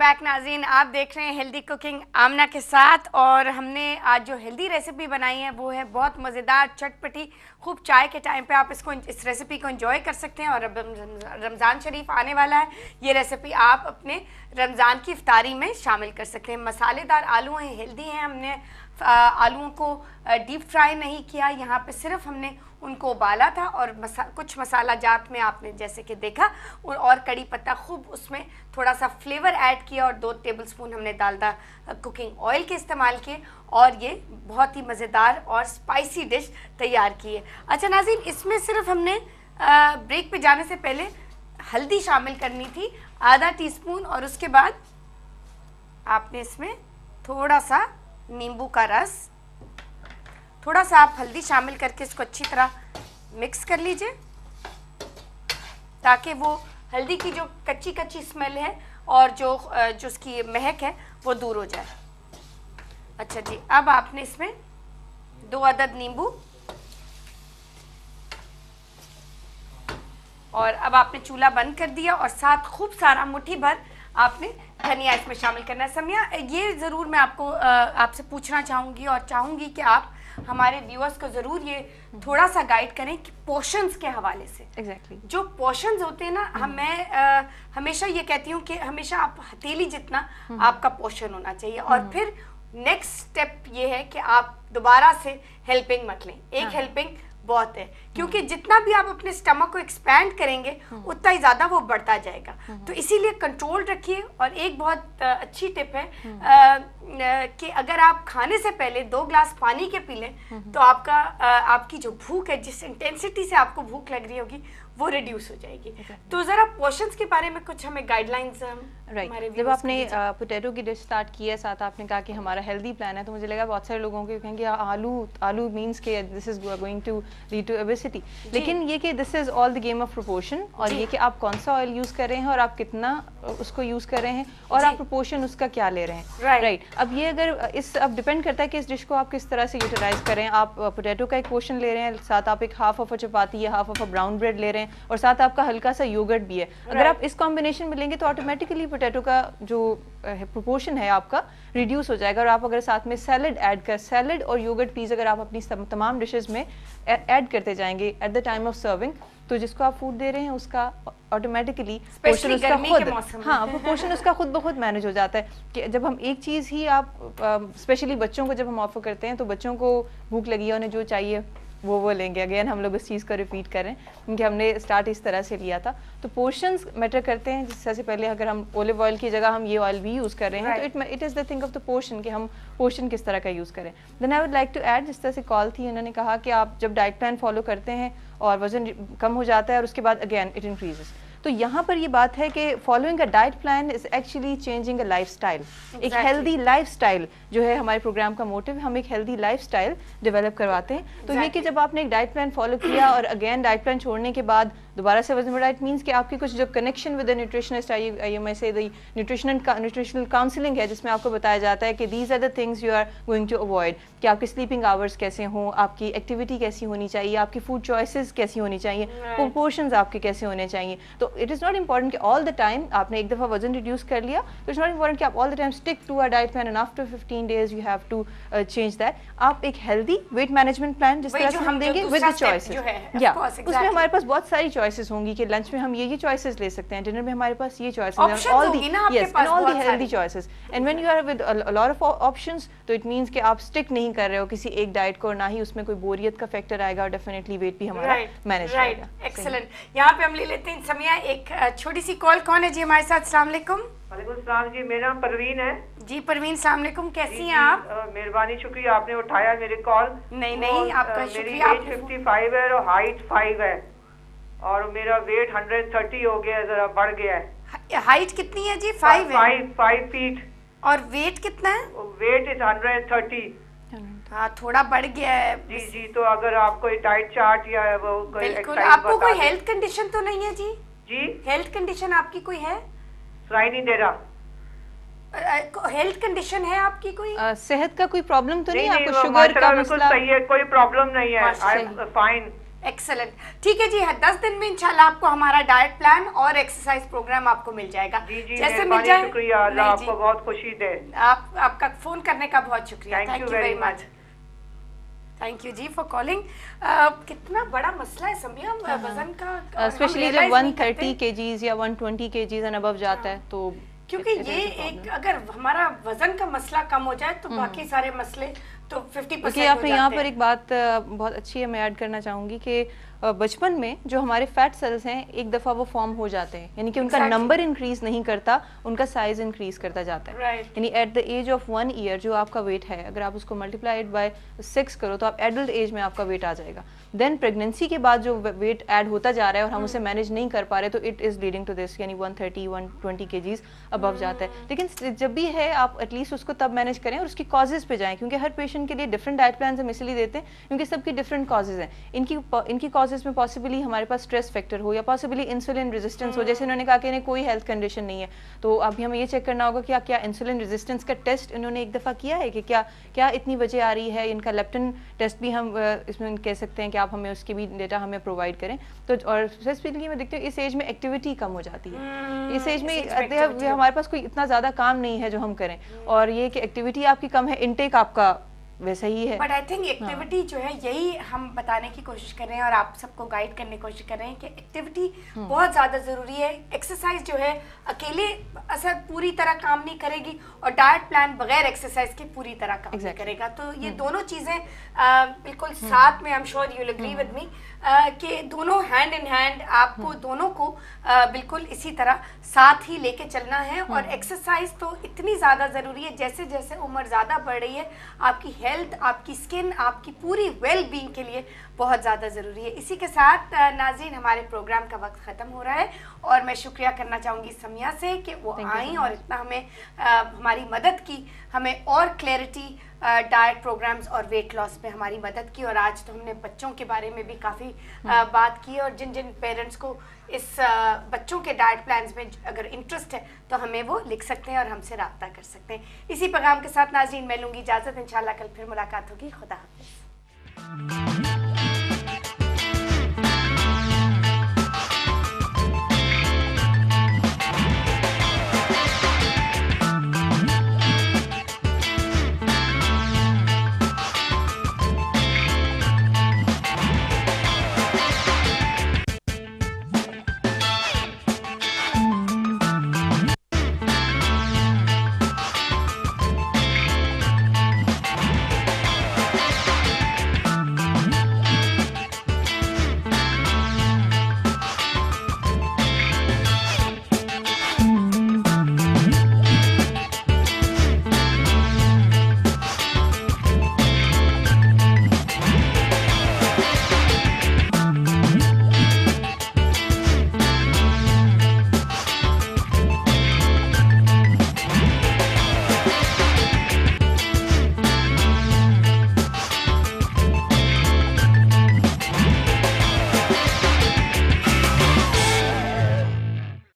Back नाज़रीन, आप देख रहे हैं हेल्दी कुकिंग आमना के साथ। और हमने आज जो हेल्दी रेसिपी बनाई है वो है बहुत मज़ेदार, चटपटी, खूब चाय के टाइम पे आप इस रेसिपी को एंजॉय कर सकते हैं। और अब रमज़ान शरीफ आने वाला है, ये रेसिपी आप अपने रमज़ान की इफ्तारी में शामिल कर सकते हैं। मसालेदार आलू हैं, हेल्दी हैं। हमने आलूओं को डीप फ्राई नहीं किया, यहाँ पे सिर्फ हमने उनको उबाला था और कुछ मसाला जात में आपने जैसे कि देखा, और कड़ी पत्ता खूब उसमें थोड़ा सा फ्लेवर ऐड किया, और 2 टेबलस्पून हमने डालडा कुकिंग ऑयल के इस्तेमाल किए, और ये बहुत ही मज़ेदार और स्पाइसी डिश तैयार की है। अच्छा नाज़रीन, इसमें सिर्फ हमने ब्रेक पे जाने से पहले हल्दी शामिल करनी थी, आधा टीस्पून, और उसके बाद आपने इसमें थोड़ा सा नींबू का रस, थोड़ा सा आप हल्दी शामिल करके इसको अच्छी तरह मिक्स कर लीजिए, ताकि वो हल्दी की जो कच्ची कच्ची स्मेल है और जो उसकी महक है वो दूर हो जाए। अच्छा जी, अब आपने इसमें 2 अदद नींबू, और अब आपने चूल्हा बंद कर दिया, और साथ खूब सारा मुट्ठी भर आपने धनिया इसमें शामिल करना है। समिया, ये ज़रूर मैं आपको आपसे पूछना चाहूँगी, और चाहूँगी कि आप हमारे व्यूअर्स को ज़रूर ये थोड़ा सा गाइड करें कि पोर्शंस के हवाले से। Exactly. जो पोर्शंस होते हैं ना, मैं हमेशा ये कहती हूँ कि हमेशा आप हथेली जितना आपका पोर्शन होना चाहिए, और फिर नेक्स्ट स्टेप ये है कि आप दोबारा से हेल्पिंग मत लें। एक हेल्पिंग बहुत है, क्योंकि जितना भी आप अपने स्टमक को एक्सपैंड करेंगे उतना ही ज़्यादा वो बढ़ता जाएगा। तो इसीलिए कंट्रोल रखिए। और एक बहुत अच्छी टिप है कि अगर आप खाने से पहले 2 ग्लास पानी के पी लें तो आपकी जो भूख है, जिस इंटेंसिटी से आपको भूख लग रही होगी, वो रिड्यूस हो जाएगी। तो ज़रा पोर्शंस के बारे में कुछ हमें गाइडलाइंस राइट। जब आपने पोटैटो की डिश स्टार्ट की है, साथ आपने कहा कि हमारा हेल्दी प्लान है, तो मुझे लगा बहुत सारे लोगों के कहेंगे आलू मीन्स के this is going to lead to obesity, लेकिन ये कि this is all the game of proportion, और ये कि आप कौन सा ऑयल यूज़ कर रहे हैं और आप कितना उसको यूज़ कर रहे हैं, और आप प्रोपोर्शन उसका क्या ले रहे हैं। राइट। अब ये अब डिपेंड करता है कि इस डिश को आप किस तरह से यूटिलाइज करें। आप पोटैटो का एक पोर्शन ले रहे हैं, साथ आप एक हाफ ऑफ अ चपाती या half of a brown bread ले रहे हैं, और साथ आपका हल्का सा योगर्ट भी है। अगर आप इस कॉम्बिनेशन में लेंगे तो ऑटोमेटिकली पोटैटो का जो प्रोपोर्शन है आपका रिड्यूस हो जाएगा। और आप अगर साथ में सैलड और योगर्ट पीस अगर आप अपनी तमाम डिशेस में ऐड करते जाएंगे at the time of serving, तो जिसको आप फूड दे रहे हैं उसका ऑटोमेटिकली पोर्शन उसका प्रोपोर्शन उसका खुद ब खुद मैनेज हो जाता है। कि जब हम एक चीज़ ही आप स्पेशली बच्चों को जब हम ऑफर करते हैं, तो बच्चों को भूख लगी है, उन्हें जो चाहिए वो लेंगे। अगेन हम लोग इस चीज़ को रिपीट कर रहे हैं, क्योंकि हमने स्टार्ट इस तरह से लिया था। तो पोर्शंस मैटर करते हैं। जिस से पहले अगर हम ऑलिव ऑयल की जगह हम ये ऑयल भी यूज़ कर रहे हैं, तो it is the thing of the portion कि हम पोर्शन किस तरह का यूज़ करें। Then I would like to add, जिस तरह से कॉल थी, उन्होंने कहा कि आप जब डाइट प्लान फॉलो करते हैं और वजन कम हो जाता है और उसके बाद अगेन इट इंक्रीजेस, तो यहाँ पर ये बात है कि following a diet plan is actually changing a lifestyle. एक हेल्दी लाइफस्टाइल जो है हमारे प्रोग्राम का मोटिव, हम एक हेल्दी लाइफस्टाइल डेवलप करवाते हैं। तो ये कि जब आपने एक डाइट प्लान फॉलो किया और अगेन डाइट प्लान छोड़ने के बाद दोबारा से वजन बढ़ा, इट मीन्स कि आपकी कुछ जो कनेक्शन विद द न्यूट्रिशनिस्ट, मैं से द न्यूट्रिशनल काउंसलिंग है, जिसमें आपको बताया जाता है कि these are the things you are going to avoid, कि आपकी स्लीपिंग आवर्स कैसे हों, आपकी एक्टिविटी कैसी होनी चाहिए, आपकी फूड चॉइसेस कैसी होनी चाहिए, प्रोपोर्शंस आपके कैसे होने चाहिए। तो इट इज़ नॉट इम्पॉर्टेंट कि ऑल द टाइम आपने एक दफ़ा वजन रिड्यूस कर लिया, तो इट्स नॉट इम्पॉर्टेंट कि आप all the time stick to a diet plan and after 15 days you have to change that. आप एक हेल्दी वेट मैनेजमेंट प्लान जिस तरह से हम देंगे विद द चॉइसेस, या उसमें हमारे पास बहुत सारी चॉइसेस होंगी कि लंच में हम ये चॉइसेस ले सकते हैं, डिनर में हमारे पास ये चॉइसेस हैं, all the healthy choices. And when you are with a lot of options, तो इट मींस कि आप स्टिक नहीं कर रहे हो किसी एक डाइट को, और ना ही उसमें कोई बोरियत का फैक्टर आएगा, और डेफिनेटली वेट भी हमारा मैनेज रहेगा। एक्सीलेंट। यहाँ पे हम ले लेते हैं समिया एक छोटी सी कॉल। कौन है जी हमारे साथ? अस्सलाम वालेकुम। वालेकुम सलाम जी, मेरा नाम परवीन है जी। परवीन, सलाम वालेकुम, कैसी हैं आप? मेहरबानी, शुक्रिया आपने उठाया मेरे कॉल। नहीं आपका शुक्रिया। मेरी एज 55 है और हाइट 5 है, और मेरा वेट 130 हो गया है, जरा बढ़ गया है। हाइट कितनी है जी? 5 है। 5 फीट। और वेट कितना है? Weight is 130। हाँ, थोड़ा बढ़ गया है जी। तो अगर आप कोई डाइट चार्ट या वो कोई एक्सरसाइज, आपको कोई हेल्थ कंडीशन तो नहीं है जी? हेल्थ कंडीशन आपकी कोई है? सुनाई नहीं दे रहा। हेल्थ कंडीशन है आपकी कोई? सेहत का कोई प्रॉब्लम तो नहीं आपको? शुगर का मसला? सही है, कोई प्रॉब्लम नहीं है, आई एम फाइन। एक्सेलेंट, ठीक है जी। 10 दिन में इंशाल्लाह आपको हमारा डाइट प्लान और एक्सरसाइज प्रोग्राम आपको मिल जाएगा। जी जी, जैसे मिल जाए। शुक्रिया, अल्लाह आपको बहुत खुशी दे। आपका फोन करने का बहुत शुक्रिया, thank you very much. Thank you जी फॉर कॉलिंग। कितना बड़ा मसला है समिया वजन का, स्पेशली जब 130 kgs या 120 kgs एंड अबव जाता है तो, क्योंकि ये एक अगर हमारा वजन का मसला कम हो जाए तो बाकी सारे मसले तो 50% आपने यहाँ पर एक बात बहुत अच्छी है, मैं ऐड करना चाहूँगी कि बचपन में जो हमारे फैट सेल्स हैं एक दफ़ा वो फॉर्म हो जाते हैं, यानी कि उनका नंबर इंक्रीज नहीं करता, उनका साइज इंक्रीज करता जाता है। यानी at the age of 1 year जो आपका वेट है, अगर आप उसको मल्टीप्लाइड बाय 6 करो तो आप एडल्ट एज में आपका वेट आ जाएगा। देन प्रेगनेंसी के बाद जो वेट ऐड होता जा रहा है और हम उसे मैनेज नहीं कर पा रहे तो it is leading to this, यानी 130-120 kgs अबव जाता है। लेकिन जब भी है आप एटलीस्ट उसको तब मैनेज करें और उसकी कॉजेज़ पे जाएं, क्योंकि हर पेशेंट के लिए डिफरेंट डाइट प्लान हम इसलिए देते हैं क्योंकि सबकी डिफरेंट कॉजेज़ हैं। इनकी कॉजेज़ में पॉसिबली हमारे पास स्ट्रेस फैक्टर हो या पॉसिबली इंसुलिन रेजिस्टेंस हो, जैसे इन्होंने कहा कि इन्हें कोई हेल्थ कंडीशन नहीं है, तो अभी हमें ये चेक करना होगा कि क्या इंसुलिन रेजिस्टेंस का टेस्ट इन्होंने एक दफ़ा किया है कि क्या इतनी वजह आ रही है। इनका लेप्टिन टेस्ट भी हम इसमें कह सकते हैं कि आप हमें उसके भी डेटा हमें प्रोवाइड करें। तो और स्पेसिफिकली मैं देखती हूँ इस एज में एक्टिविटी कम हो जाती है, इस एज में हमारे पास कोई इतना ज़्यादा काम नहीं है जो हम करें, और ये कि एक्टिविटी आपकी कम है, इनटेक आपका वैसा ही है। बट आई थिंक एक्टिविटी जो है यही हम बताने की कोशिश कर रहे हैं और आप सबको गाइड करने की कोशिश कर रहे हैं कि एक्टिविटी बहुत ज़्यादा ज़रूरी है। एक्सरसाइज जो है अकेले असर पूरी तरह काम नहीं करेगी और डाइट प्लान बगैर एक्सरसाइज के पूरी तरह काम नहीं करेगा। तो ये दोनों चीज़ें बिल्कुल साथ में, I am sure you will agree with me, कि दोनों हैंड इन हैंड आपको दोनों को बिल्कुल इसी तरह साथ ही लेके चलना है। और एक्सरसाइज तो इतनी ज़्यादा ज़रूरी है, जैसे जैसे उम्र ज़्यादा बढ़ रही है आपकी हेल्थ, आपकी स्किन, आपकी पूरी वेल बीइंग के लिए बहुत ज़्यादा ज़रूरी है। इसी के साथ नाज़रीन हमारे प्रोग्राम का वक्त ख़त्म हो रहा है और मैं शुक्रिया करना चाहूँगी समिया से कि वो आई और इतना हमें हमारी मदद की, हमें और क्लैरिटी डाइट प्रोग्राम्स और वेट लॉस में हमारी मदद की। और आज तो हमने बच्चों के बारे में भी काफ़ी बात की, और जिन जिन पेरेंट्स को इस बच्चों के डाइट प्लान्स में अगर इंटरेस्ट है तो हमें वो लिख सकते हैं और हमसे रब्ता कर सकते हैं। इसी पैगाम के साथ नाज़रीन मैं लूँगी इजाज़त, इंशाल्लाह कल फिर मुलाकात होगी। खुदा हाफ़िज़।